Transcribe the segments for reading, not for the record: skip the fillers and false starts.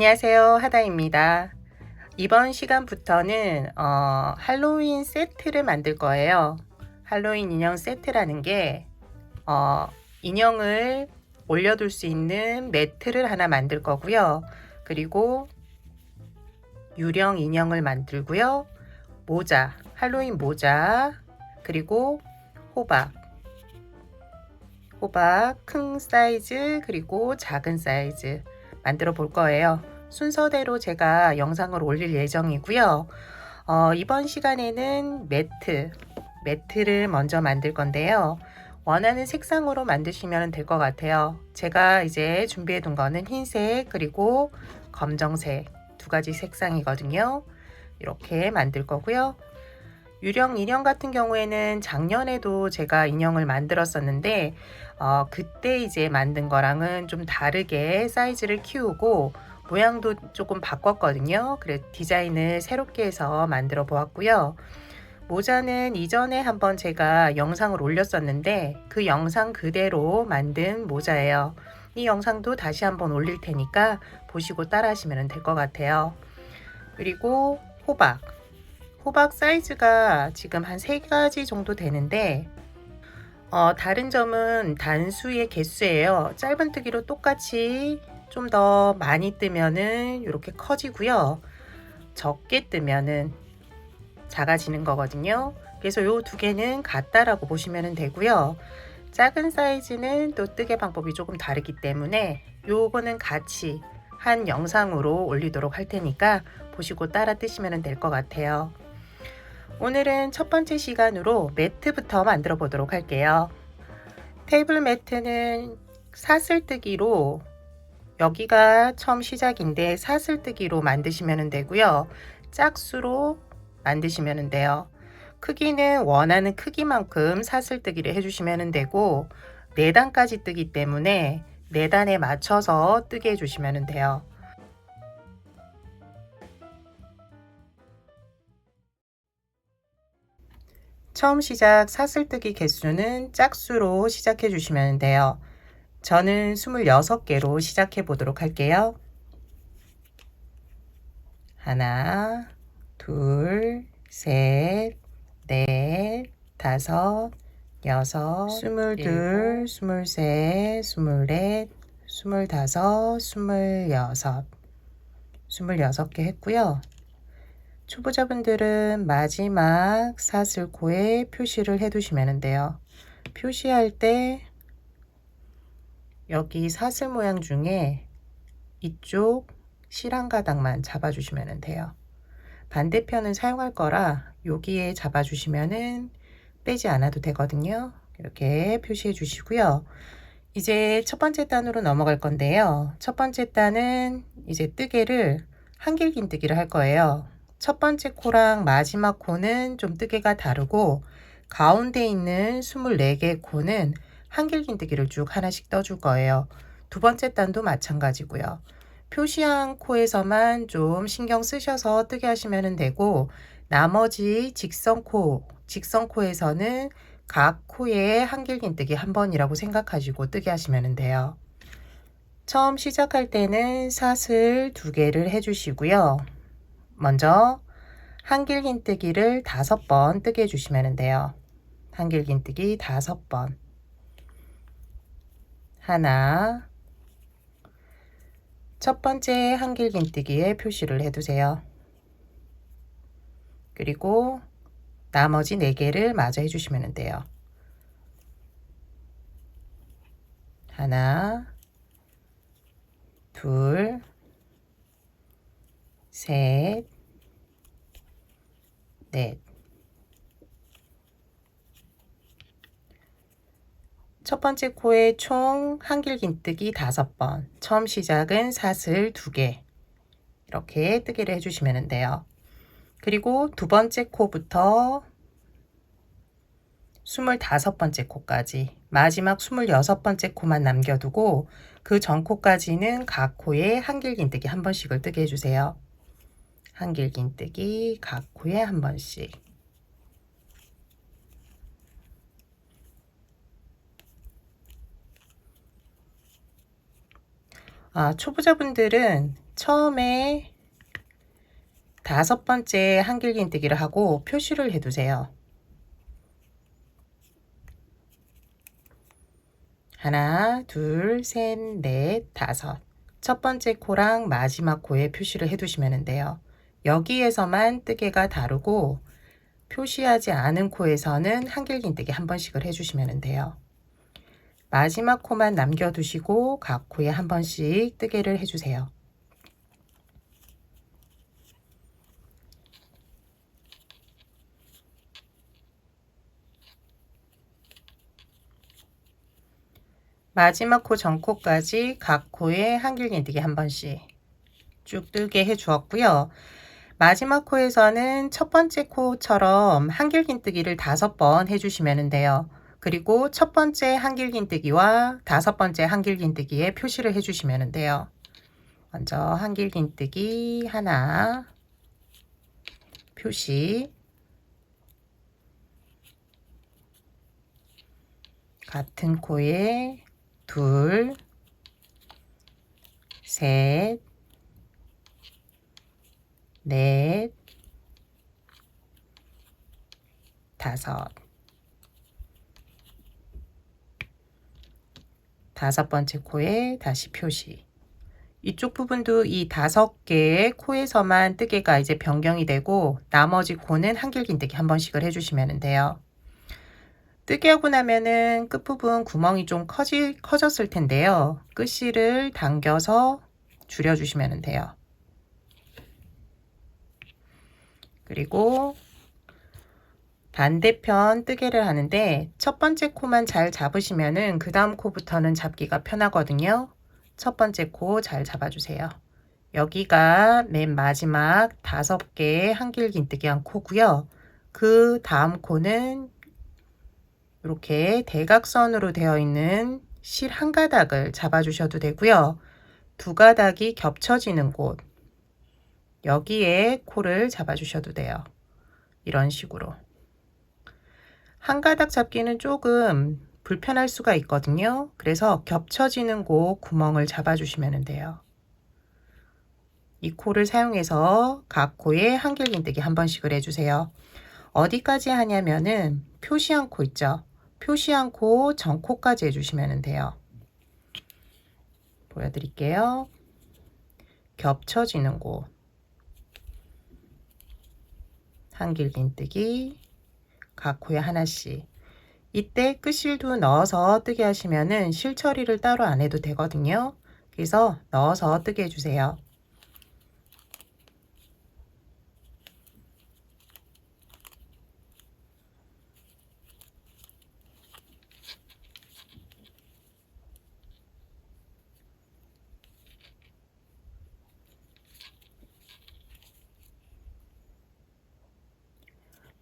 안녕하세요, 하다입니다. 이번 시간부터는 할로윈 세트를 만들 거예요. 할로윈 인형 세트라는 게 인형을 올려둘 수 있는 매트를 하나 만들 거고요. 그리고 유령 인형을 만들고요. 모자, 할로윈 모자, 그리고 호박 큰 사이즈, 그리고 작은 사이즈 만들어 볼 거예요. 순서대로 제가 영상을 올릴 예정이고요. 이번 시간에는 매트를 먼저 만들 건데요. 원하는 색상으로 만드시면 될 것 같아요. 제가 이제 준비해 둔 거는 흰색 그리고 검정색 두 가지 색상이거든요. 이렇게 만들 거고요. 유령 인형 같은 경우에는 작년에도 제가 인형을 만들었었는데 그때 이제 만든 거랑은 좀 다르게 사이즈를 키우고 모양도 조금 바꿨거든요. 그래 디자인을 새롭게 해서 만들어 보았고요. 모자는 이전에 한번 제가 영상을 올렸었는데 그 영상 그대로 만든 모자예요. 이 영상도 다시 한번 올릴 테니까 보시고 따라 하시면 될 것 같아요. 그리고 호박 사이즈가 지금 한 3가지 정도 되는데 다른 점은 단수의 개수예요. 짧은뜨기로 똑같이 좀 더 많이 뜨면은 이렇게 커지고요. 적게 뜨면은 작아지는 거거든요. 그래서 요 두 개는 같다라고 보시면 되고요. 작은 사이즈는 또 뜨개 방법이 조금 다르기 때문에 요거는 같이 한 영상으로 올리도록 할 테니까 보시고 따라 뜨시면 될 것 같아요. 오늘은 첫 번째 시간으로 매트부터 만들어 보도록 할게요. 테이블 매트는 사슬뜨기로, 여기가 처음 시작인데 사슬뜨기로 만드시면 되고요. 짝수로 만드시면 돼요. 크기는 원하는 크기만큼 사슬뜨기를 해주시면 되고 4단까지 뜨기 때문에 4단에 맞춰서 뜨게 해주시면 돼요. 처음 시작 사슬뜨기 개수는 짝수로 시작해 주시면 돼요. 저는 26개로 시작해 보도록 할게요. 하나, 둘, 셋, 넷, 다섯, 여섯, 22, 23, 24, 25, 26, 26개 했고요. 초보자분들은 마지막 사슬코에 표시를 해 두시면 돼요. 표시할 때 여기 사슬 모양 중에 이쪽 실1 가닥만 잡아 주시면 돼요. 반대편은 사용할 거라 여기에 잡아 주시면은 빼지 않아도 되거든요. 이렇게 표시해 주시고요. 이제 첫 번째 단으로 넘어갈 건데요. 첫 번째 단은 이제 뜨개를 한길긴뜨기를 할 거예요. 첫 번째 코랑 마지막 코는 좀 뜨개가 다르고 가운데 있는 24개 코는 한길긴뜨기를 쭉 하나씩 떠줄 거예요. 두 번째 단도 마찬가지고요. 표시한 코에서만 좀 신경 쓰셔서 뜨게 하시면 되고 나머지 직선코에서는 각 코에 한길긴뜨기 한 번이라고 생각하시고 뜨게 하시면 돼요. 처음 시작할 때는 사슬 2개를 해주시고요. 먼저 한길긴뜨기를 5번 뜨게 해주시면 돼요. 한길긴뜨기 5번. 하나, 첫 번째 한길긴뜨기에 표시를 해두세요. 그리고 나머지 4개를 마저 해주시면 돼요. 하나, 둘, 셋, 넷. 첫 번째 코에 총 한길긴뜨기 5번. 처음 시작은 사슬 2개. 이렇게 뜨개를 해주시면 돼요. 그리고 두 번째 코부터 25번째 코까지 마지막 26번째 코만 남겨두고 그 전 코까지는 각 코에 한길긴뜨기 한 번씩을 뜨게 해주세요. 한길긴뜨기 각 코에 한 번씩. 초보자분들은 처음에 5번째 한길긴뜨기를 하고 표시를 해두세요. 하나, 둘, 셋, 넷, 다섯. 첫 번째 코랑 마지막 코에 표시를 해두시면 돼요. 여기에서만 뜨개가 다르고 표시하지 않은 코에서는 한길긴뜨기 한 번씩을 해주시면 돼요. 마지막 코만 남겨두시고 각 코에 한 번씩 뜨개를 해주세요. 마지막 코 전코까지 각 코에 한길긴뜨기 한 번씩 쭉 뜨게 해 주었고요. 마지막 코에서는 첫 번째 코처럼 한길긴뜨기를 5번 해주시면 돼요. 그리고 첫 번째 한길긴뜨기와 5번째 한길긴뜨기에 표시를 해주시면 돼요. 먼저 한길긴뜨기 하나, 표시, 같은 코에 둘, 셋, 넷, 다섯. 5번째 코에 다시 표시. 이쪽 부분도 이 5개의 코에서만 뜨개가 이제 변경이 되고 나머지 코는 한길긴뜨기 한 번씩을 해주시면 돼요. 뜨개하고 나면은 끝부분 구멍이 좀 커졌을 텐데요. 끝실을 당겨서 줄여주시면 돼요. 그리고 반대편 뜨개를 하는데 첫 번째 코만 잘 잡으시면은 그 다음 코부터는 잡기가 편하거든요. 첫 번째 코 잘 잡아주세요. 여기가 맨 마지막 5개의 한길긴뜨기 한 코고요. 그 다음 코는 이렇게 대각선으로 되어 있는 실 한 가닥을 잡아주셔도 되고요. 2가닥이 겹쳐지는 곳, 여기에 코를 잡아주셔도 돼요. 이런 식으로. 한 가닥 잡기는 조금 불편할 수가 있거든요. 그래서 겹쳐지는 곳 구멍을 잡아주시면 돼요. 이 코를 사용해서 각 코에 한길긴뜨기 한 번씩을 해주세요. 어디까지 하냐면은 표시한 코 있죠. 표시한 코 전코까지 해주시면 돼요. 보여드릴게요. 겹쳐지는 곳 한길긴뜨기 각 코에 하나씩. 이때 끝실도 넣어서 뜨게 하시면은 실 처리를 따로 안 해도 되거든요. 그래서 넣어서 뜨게 해주세요.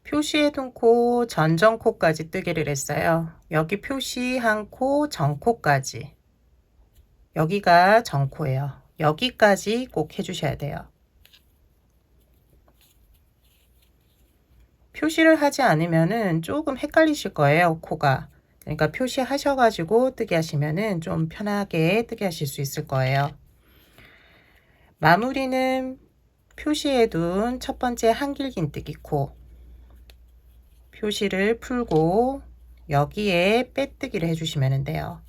표시해둔 코 전전코까지 뜨개를 했어요. 여기 표시한 코 전코까지. 여기가 전코예요. 여기까지 꼭 해주셔야 돼요. 표시를 하지 않으면은 조금 헷갈리실 거예요, 코가. 그러니까 표시하셔가지고 뜨게 하시면은 좀 편하게 뜨게 하실 수 있을 거예요. 마무리는 표시해둔 첫 번째 한길긴뜨기 코. 표시를 풀고 여기에 빼뜨기를 해주시면 돼요.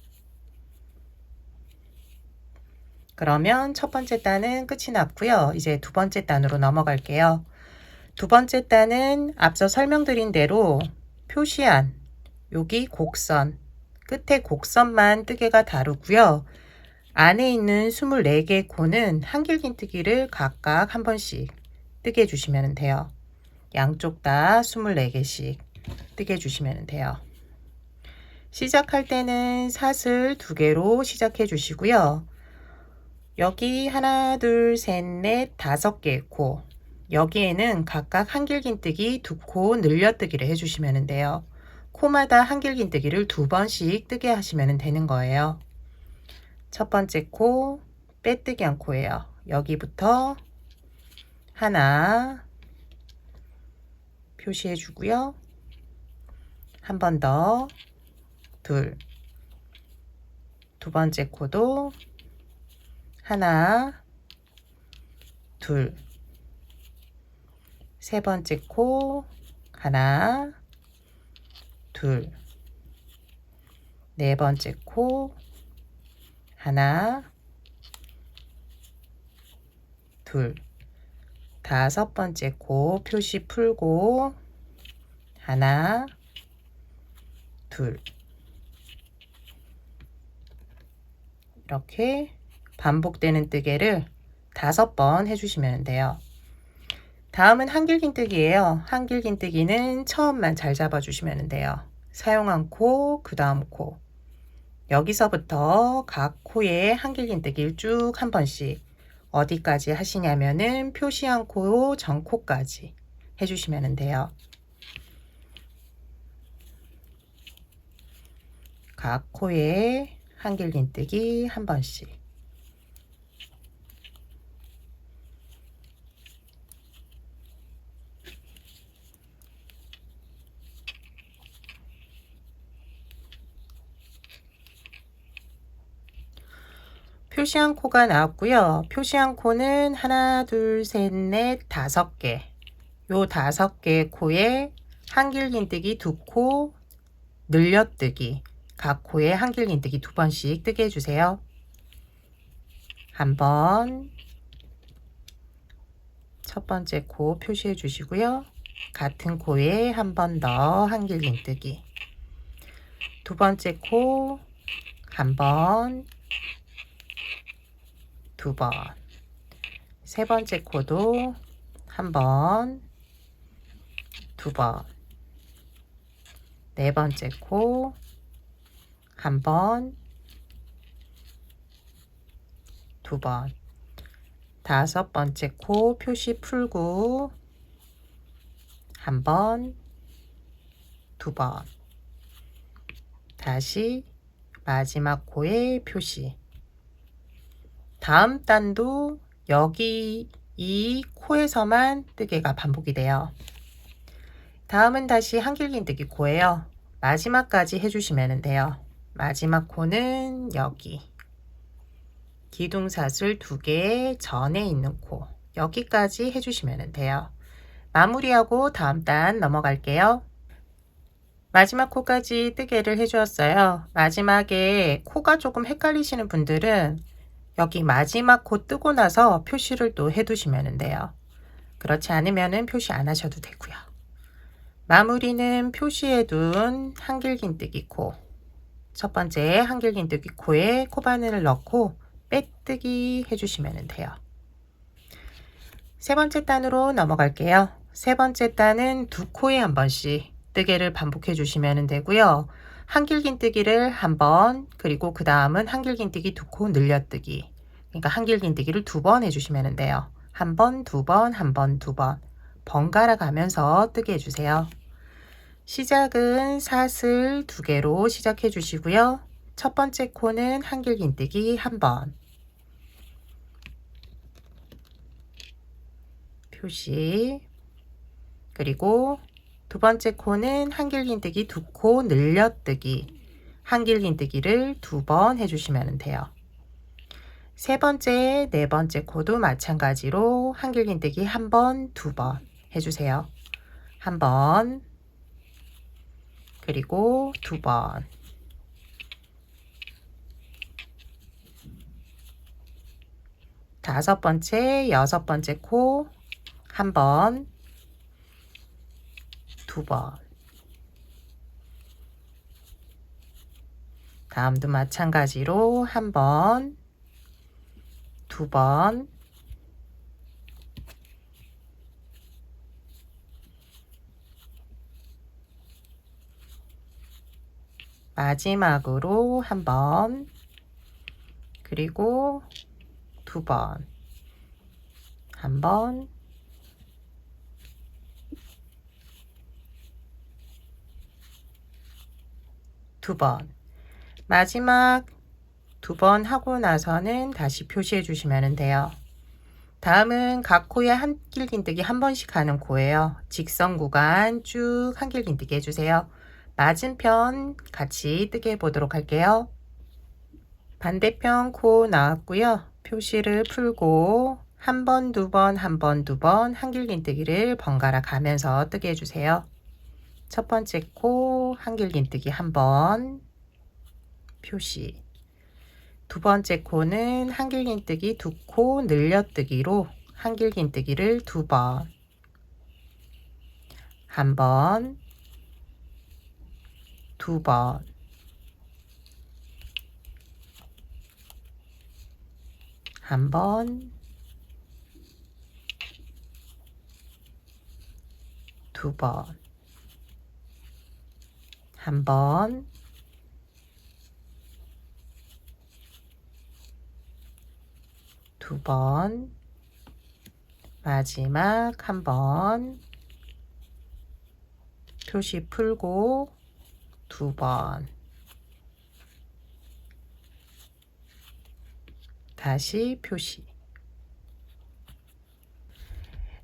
그러면 첫 번째 단은 끝이 났고요. 이제 두 번째 단으로 넘어갈게요. 두 번째 단은 앞서 설명드린 대로 표시한 여기 곡선, 끝에 곡선만 뜨개가 다르고요. 안에 있는 24개의 코는 한길긴뜨기를 각각 한 번씩 뜨게 해주시면 돼요. 양쪽 다 24개씩 뜨게 해주시면 돼요. 시작할 때는 사슬 2개로 시작해 주시고요. 여기 하나, 둘, 셋, 넷, 5개의 코. 여기에는 각각 한길긴뜨기 2코 늘려뜨기를 해주시면 돼요. 코마다 한길긴뜨기를 2번씩 뜨게 하시면 되는 거예요. 첫 번째 코 빼뜨기 한 코예요. 여기부터 하나 표시해 주고요. 한 번 더 둘. 두 번째 코도 하나 둘, 세 번째 코 하나, 둘, 네 번째 코 하나, 둘, 다섯 번째 코 표시 풀고 하나, 둘, 이렇게 반복되는 뜨개를 5번 해주시면 돼요. 다음은 한길긴뜨기예요. 한길긴뜨기는 처음만 잘 잡아주시면 돼요. 사용한 코, 그 다음 코. 여기서부터 각 코에 한길긴뜨기를 쭉 한 번씩 어디까지 하시냐면은 표시한 코 전 코까지 해주시면 돼요. 각 코에 한길긴뜨기 한 번씩. 표시한 코가 나왔고요. 표시한 코는 하나, 둘, 셋, 넷, 5개. 요 5개 코에 한길긴뜨기 2코, 늘려뜨기. 각 코에 한길긴뜨기 2번씩 뜨게 해주세요. 한 번, 첫 번째 코 표시해 주시고요. 같은 코에 한 번 더 한길긴뜨기. 두 번째 코 한 번, 두 번. 세 번째 코도 한 번, 두 번. 네 번째 코 한 번, 두 번. 다섯 번째 코 표시 풀고 한 번, 두 번. 다시 마지막 코에 표시. 다음 단도 여기 이 코에서만 뜨개가 반복이 돼요. 다음은 다시 한길긴뜨기 코예요. 마지막까지 해주시면 돼요. 마지막 코는 여기 기둥사슬 2개 전에 있는 코 여기까지 해주시면 돼요. 마무리하고 다음 단 넘어갈게요. 마지막 코까지 뜨개를 해주었어요. 마지막에 코가 조금 헷갈리시는 분들은 여기 마지막 코 뜨고 나서 표시를 또 해두시면 돼요. 그렇지 않으면 표시 안 하셔도 되고요. 마무리는 표시해둔 한길긴뜨기 코 첫 번째 한길긴뜨기 코에 코바늘을 넣고 빼뜨기 해주시면 돼요. 세 번째 단으로 넘어갈게요. 세 번째 단은 2코에 한 번씩 뜨개를 반복해 주시면 되고요. 한길긴뜨기를 한 번, 그리고 그 다음은 한길긴뜨기 2코 늘려뜨기. 그러니까 한길긴뜨기를 2번 해주시면 돼요. 한 번, 두 번, 한 번, 두 번. 번갈아 가면서 뜨게 해주세요. 시작은 사슬 2개로 시작해 주시고요. 첫 번째 코는 한길긴뜨기 한 번. 표시. 그리고 두 번째 코는 한길긴뜨기 2코 늘려뜨기. 한길긴뜨기를 2번 해주시면 돼요. 세 번째, 네 번째 코도 마찬가지로 한길긴뜨기 한 번, 2번 해주세요. 한 번, 그리고 2번. 다섯 번째, 여섯 번째 코 한 번, 2번. 다음도 마찬가지로 한 번, 2번, 마지막으로 한 번, 그리고 2번, 한 번, 두 번. 마지막 2번 하고 나서는 다시 표시해 주시면 돼요. 다음은 각 코에 한길긴뜨기 한 번씩 하는 코예요. 직선 구간 쭉 한길긴뜨기 해주세요. 맞은편 같이 뜨게 해보도록 할게요. 반대편 코 나왔고요. 표시를 풀고 한 번, 두 번, 한 번, 두 번 한길긴뜨기를 번갈아 가면서 뜨게 해주세요. 첫 번째 코 한길긴뜨기 한 번 표시. 두 번째 코는 한길긴뜨기 두 코 늘려뜨기로 한길긴뜨기를 두 번. 한 번, 두 번. 한 번, 두 번. 한 번, 두 번, 마지막 한 번, 표시 풀고 두 번, 다시 표시.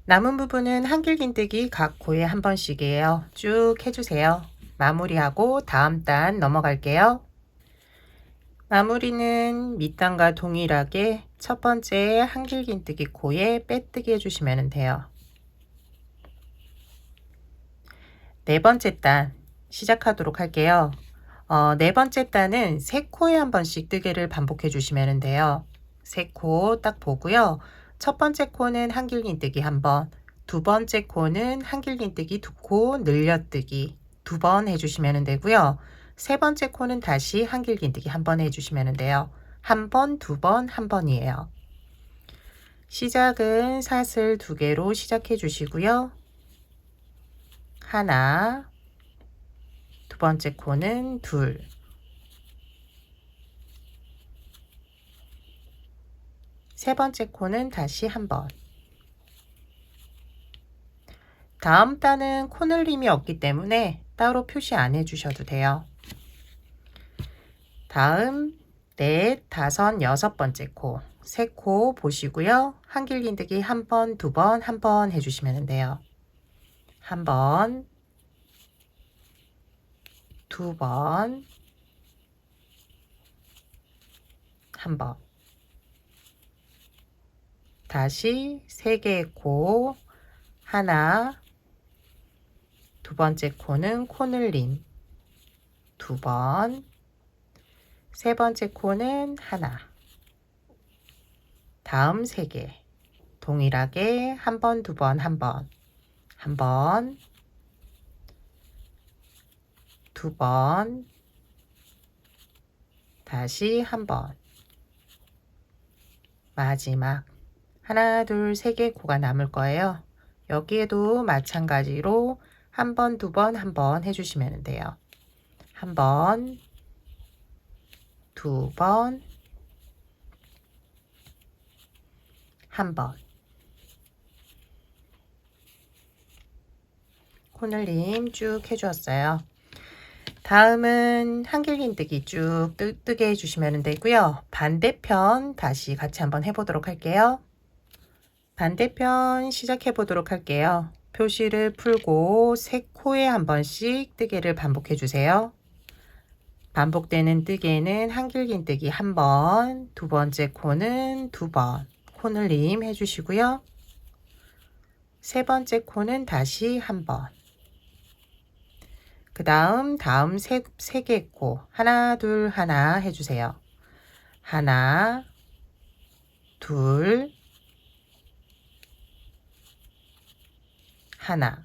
남은 부분은 한길긴뜨기 각 코에 한 번씩이에요. 쭉 해주세요. 마무리하고 다음 단 넘어갈게요. 마무리는 밑단과 동일하게 첫 번째 한길긴뜨기 코에 빼뜨기 해주시면 돼요. 네 번째 단 시작하도록 할게요. 네 번째 단은 세 코에 한 번씩 뜨개를 반복해 주시면 돼요. 세 코 딱 보고요. 첫 번째 코는 한길긴뜨기 한 번, 두 번째 코는 한길긴뜨기 두 코 늘려뜨기 두 번 해주시면 되고요. 세 번째 코는 다시 한길긴뜨기 한 번 해주시면 돼요. 한 번, 두 번, 한 번이에요. 시작은 사슬 두 개로 시작해 주시고요. 하나, 두 번째 코는 둘, 세 번째 코는 다시 한 번. 다음 단은 코늘림이 없기 때문에 따로 표시 안 해주셔도 돼요. 다음 넷, 다섯, 여섯 번째 코, 세 코 보시고요. 한길긴뜨기 한 번, 두 번, 한 번 해주시면 돼요. 한 번, 두 번, 한 번. 다시 세 개의 코, 하나, 두 번째 코는 코늘림, 두 번, 세 번째 코는 하나. 다음 세 개. 동일하게 한 번, 두 번, 한 번, 한 번, 두 번, 다시 한 번. 마지막 하나, 둘, 세 개 코가 남을 거예요. 여기에도 마찬가지로 한 번, 두 번, 한 번 해주시면 돼요. 한 번, 두 번, 한 번. 코늘림 쭉 해주었어요. 다음은 한길긴뜨기 쭉 뜨게 해주시면 되고요. 반대편 다시 같이 한번 해보도록 할게요. 반대편 시작해 보도록 할게요. 표시를 풀고 세 코에 한 번씩 뜨개를 반복해 주세요. 반복되는 뜨개는 한길긴뜨기 한 번, 두 번째 코는 두 번, 코늘림 해주시고요. 세 번째 코는 다시 한 번. 그 다음 세 개 코 하나, 둘, 하나 해주세요. 하나, 둘, 하나.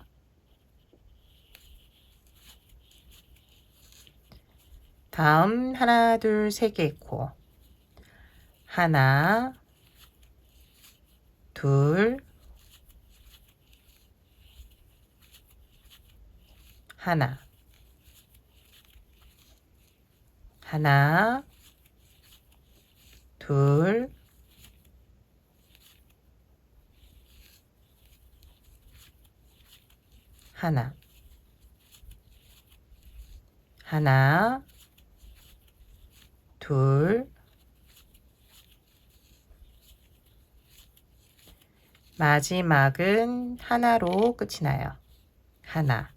다음 하나, 둘, 세 개 코. 하나, 둘, 하나. 하나, 둘, 하나. 하나, 둘, 마지막은 하나로 끝이 나요. 하나.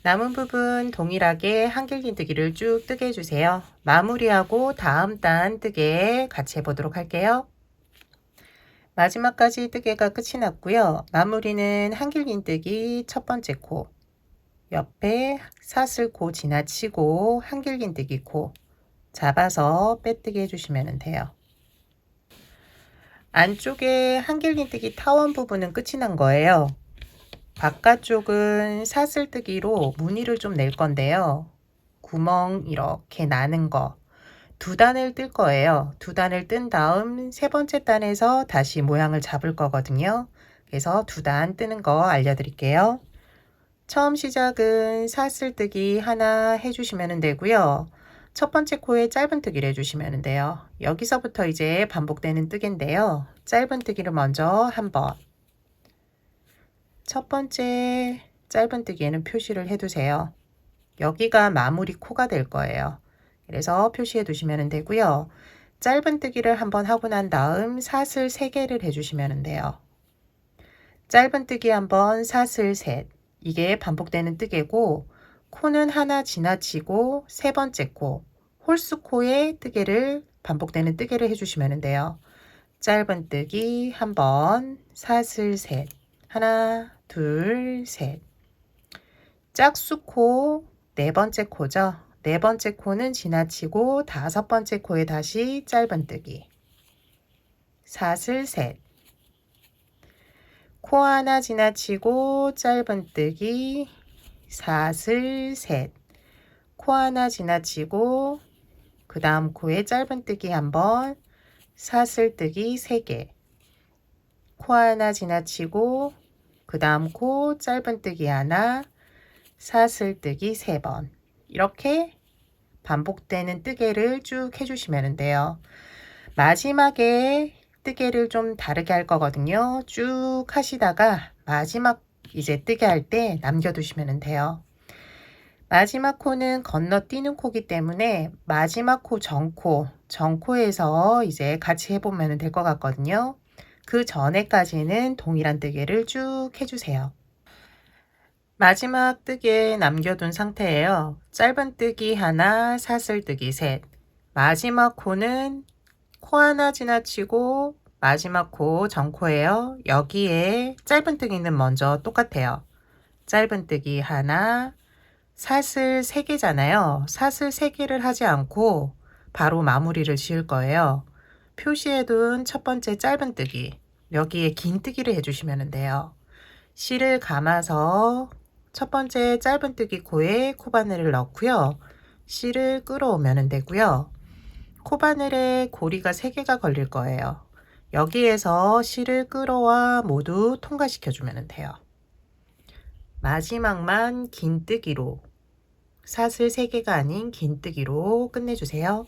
남은 부분 동일하게 한길긴뜨기를 쭉 뜨게 해주세요. 마무리하고 다음 단 뜨개 같이 해보도록 할게요. 마지막까지 뜨개가 끝이 났고요. 마무리는 한길긴뜨기 첫 번째 코, 옆에 사슬코 지나치고 한길긴뜨기 코 잡아서 빼뜨기 해주시면 돼요. 안쪽에 한길긴뜨기 타원 부분은 끝이 난 거예요. 바깥쪽은 사슬뜨기로 무늬를 좀 낼 건데요. 구멍 이렇게 나는 거 두 단을 뜰 거예요. 두 단을 뜬 다음 세 번째 단에서 다시 모양을 잡을 거거든요. 그래서 두 단 뜨는 거 알려드릴게요. 처음 시작은 사슬뜨기 하나 해주시면 되고요. 첫 번째 코에 짧은뜨기를 해주시면 돼요. 여기서부터 이제 반복되는 뜨개인데요. 짧은뜨기를 먼저 한번, 첫 번째 짧은뜨기에는 표시를 해두세요. 여기가 마무리 코가 될 거예요. 그래서 표시해 두시면 되고요. 짧은뜨기를 한번 하고 난 다음 사슬 3개를 해주시면 돼요. 짧은뜨기 한번, 사슬 셋, 이게 반복되는 뜨개고, 코는 하나 지나치고 세 번째 코, 홀수코에 뜨개를 반복되는 뜨개를 해주시면 돼요. 짧은뜨기 한번, 사슬 셋, 하나 둘 셋, 짝수코 네 번째 코죠. 네 번째 코는 지나치고 다섯 번째 코에 다시 짧은뜨기, 사슬 셋, 코 하나 지나치고 짧은뜨기, 사슬 셋, 코 하나 지나치고 그 다음 코에 짧은뜨기 한번, 사슬뜨기 3개, 코 하나 지나치고 그 다음 코 짧은뜨기 하나, 사슬뜨기 3번, 이렇게 반복되는 뜨개를 쭉 해주시면 돼요. 마지막에 뜨개를 좀 다르게 할 거거든요. 쭉 하시다가 마지막 이제 뜨개 할 때 남겨두시면 돼요. 마지막 코는 건너뛰는 코기 때문에 마지막 코 정코에서 이제 같이 해보면 될 것 같거든요. 그 전에까지는 동일한 뜨개를 쭉 해주세요. 마지막 뜨개 남겨둔 상태예요. 짧은뜨기 하나, 사슬뜨기 셋. 마지막 코는 코 하나 지나치고 마지막 코 정코예요. 여기에 짧은뜨기는 먼저 똑같아요. 짧은뜨기 하나, 사슬 3개잖아요. 사슬 3개를 하지 않고 바로 마무리를 지을 거예요. 표시해둔 첫 번째 짧은뜨기, 여기에 긴뜨기를 해주시면 돼요. 실을 감아서 첫 번째 짧은뜨기 코에 코바늘을 넣고요. 실을 끌어오면 되고요. 코바늘에 고리가 3개가 걸릴 거예요. 여기에서 실을 끌어와 모두 통과시켜주면 돼요. 마지막만 긴뜨기로, 사슬 3개가 아닌 긴뜨기로 끝내주세요.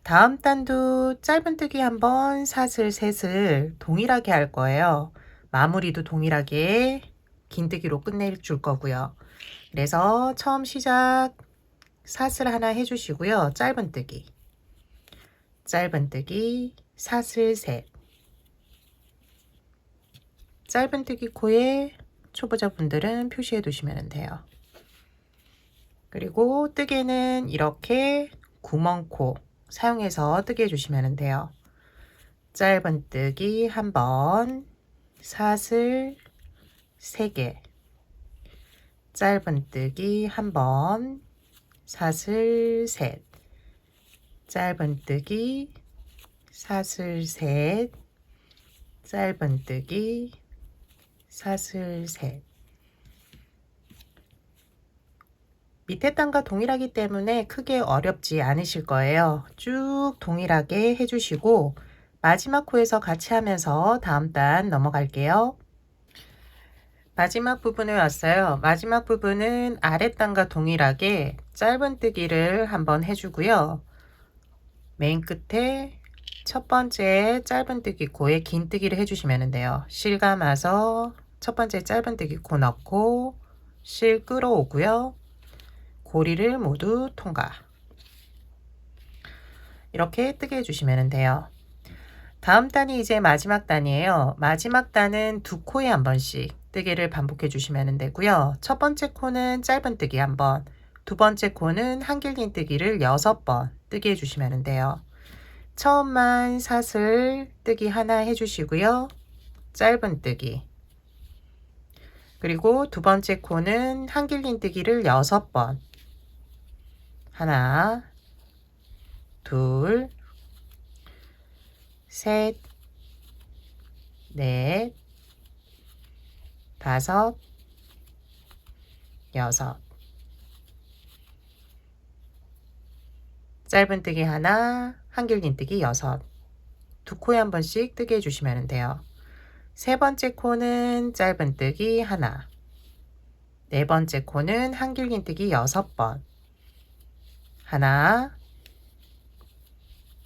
다음 단도 짧은뜨기 한번, 사슬 셋을 동일하게 할 거예요. 마무리도 동일하게 긴뜨기로 끝내줄 거고요. 그래서 처음 시작 사슬 하나 해주시고요. 짧은뜨기, 짧은뜨기, 사슬 셋, 짧은뜨기 코에 초보자분들은 표시해 두시면 돼요. 그리고 뜨개는 이렇게 구멍코 사용해서 뜨개 해주시면 돼요. 짧은뜨기 한번, 사슬 3개, 짧은뜨기 한번, 사슬 셋, 짧은뜨기, 사슬 셋, 짧은뜨기, 사슬 셋. 밑에 단과 동일하기 때문에 크게 어렵지 않으실 거예요. 쭉 동일하게 해주시고 마지막 코에서 같이 하면서 다음 단 넘어갈게요. 마지막 부분에 왔어요. 마지막 부분은 아랫단과 동일하게 짧은뜨기를 한번 해주고요. 맨 끝에 첫 번째 짧은뜨기 코에 긴뜨기를 해주시면 돼요. 실 감아서 첫 번째 짧은뜨기 코 넣고 실 끌어오고요. 고리를 모두 통과. 이렇게 뜨게 해주시면 돼요. 다음 단이 이제 마지막 단이에요. 마지막 단은 두 코에 한 번씩 뜨개를 반복해 주시면 되고요. 첫 번째 코는 짧은뜨기 한 번, 두 번째 코는 한길긴뜨기를 6번 뜨게 해주시면 돼요. 처음만 사슬 뜨기 하나 해주시고요. 짧은 뜨기. 그리고 두 번째 코는 한길린 뜨기를 6번. 하나, 둘, 셋, 넷, 다섯, 여섯. 짧은 뜨기 하나, 한길린 뜨기 6. 두 코에 한 번씩 뜨게 해주시면 돼요. 세 번째 코는 짧은 뜨기 하나. 네 번째 코는 한길긴 뜨기 6번. 하나,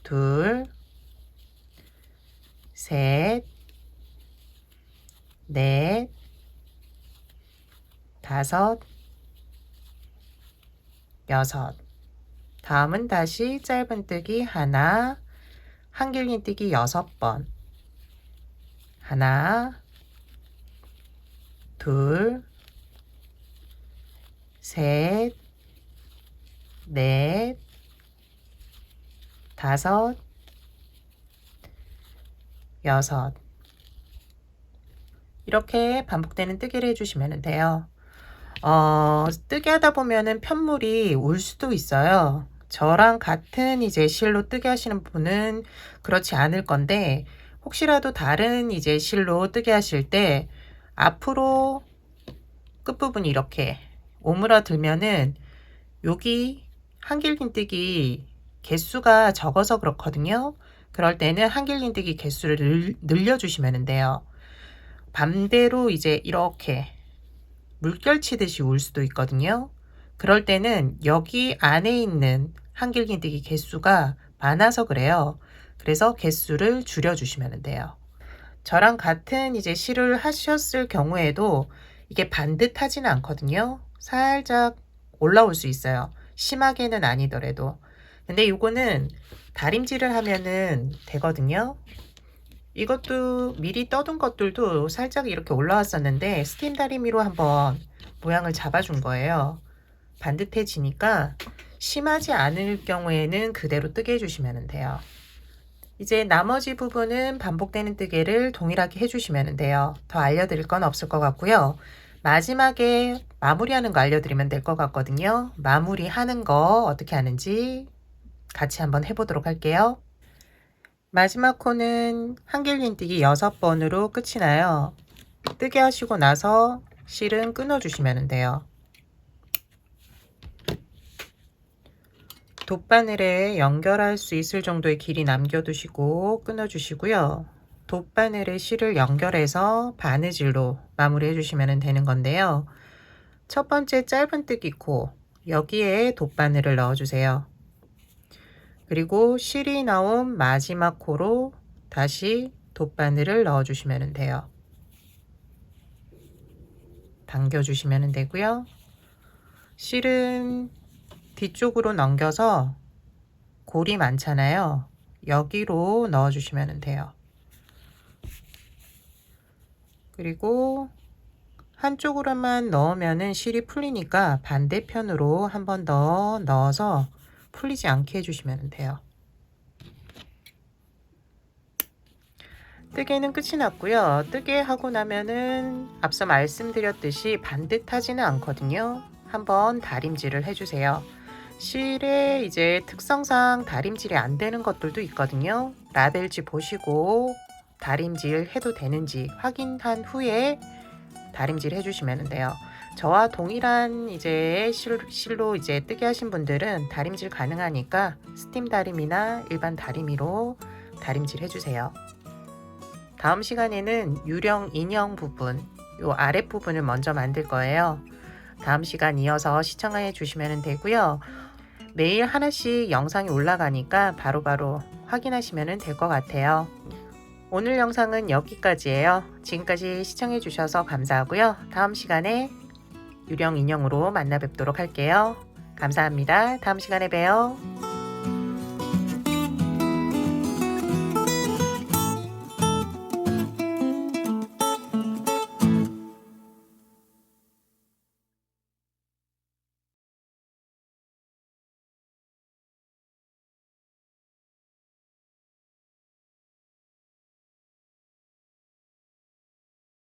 둘, 셋, 넷, 다섯, 여섯. 다음은 다시 짧은 뜨기 하나, 한길긴 뜨기 6번. 하나, 둘, 셋, 넷, 다섯, 여섯. 이렇게 반복되는 뜨기를 해주시면 돼요. 뜨게 하다 보면은 편물이 올 수도 있어요. 저랑 같은 이제 실로 뜨게 하시는 분은 그렇지 않을 건데, 혹시라도 다른 이제 실로 뜨게 하실 때 앞으로 끝부분이 이렇게 오므라들면은 여기 한길긴 뜨기 개수가 적어서 그렇거든요. 그럴 때는 한길긴 뜨기 개수를 늘려주시면 돼요. 반대로 이제 이렇게 물결 치듯이 올 수도 있거든요. 그럴 때는 여기 안에 있는 한길긴 뜨기 개수가 많아서 그래요. 그래서 개수를 줄여주시면 돼요. 저랑 같은 이제 실을 하셨을 경우에도 이게 반듯하지는 않거든요. 살짝 올라올 수 있어요. 심하게는 아니더라도. 근데 이거는 다림질을 하면은 되거든요. 이것도 미리 떠둔 것들도 살짝 이렇게 올라왔었는데 스팀 다리미로 한번 모양을 잡아준 거예요. 반듯해지니까 심하지 않을 경우에는 그대로 뜨게 해주시면 돼요. 이제 나머지 부분은 반복되는 뜨개를 동일하게 해주시면 돼요. 더 알려드릴 건 없을 것 같고요. 마지막에 마무리하는 거 알려드리면 될 것 같거든요. 마무리하는 거 어떻게 하는지 같이 한번 해보도록 할게요. 마지막 코는 한길긴 뜨기 6번으로 끝이 나요. 뜨게 하시고 나서 실은 끊어주시면 돼요. 돗바늘에 연결할 수 있을 정도의 길이 남겨두시고 끊어주시고요. 돗바늘에 실을 연결해서 바느질로 마무리해 주시면 되는 건데요. 첫 번째 짧은 뜨기 코 여기에 돗바늘을 넣어주세요. 그리고 실이 나온 마지막 코로 다시 돗바늘을 넣어주시면 돼요. 당겨주시면 되고요. 실은 뒤쪽으로 넘겨서 골이 많잖아요. 여기로 넣어주시면 돼요. 그리고 한쪽으로만 넣으면 실이 풀리니까 반대편으로 한 번 더 넣어서 풀리지 않게 해주시면 돼요. 뜨개는 끝이 났고요. 뜨개 하고 나면은 앞서 말씀드렸듯이 반듯하지는 않거든요. 한번 다림질을 해주세요. 실의 이제 특성상 다림질이 안 되는 것들도 있거든요. 라벨지 보시고 다림질 해도 되는지 확인한 후에 다림질 해주시면 돼요. 저와 동일한 이제 실로 이제 뜨게 하신 분들은 다림질 가능하니까 스팀 다림이나 일반 다리미로 다림질 해주세요. 다음 시간에는 유령 인형 부분, 요 아랫 부분을 먼저 만들 거예요. 다음 시간 이어서 시청해 주시면 되고요. 매일 하나씩 영상이 올라가니까 바로바로 확인하시면 될 것 같아요. 오늘 영상은 여기까지예요. 지금까지 시청해 주셔서 감사하고요. 다음 시간에 유령 인형으로 만나 뵙도록 할게요. 감사합니다. 다음 시간에 봬요.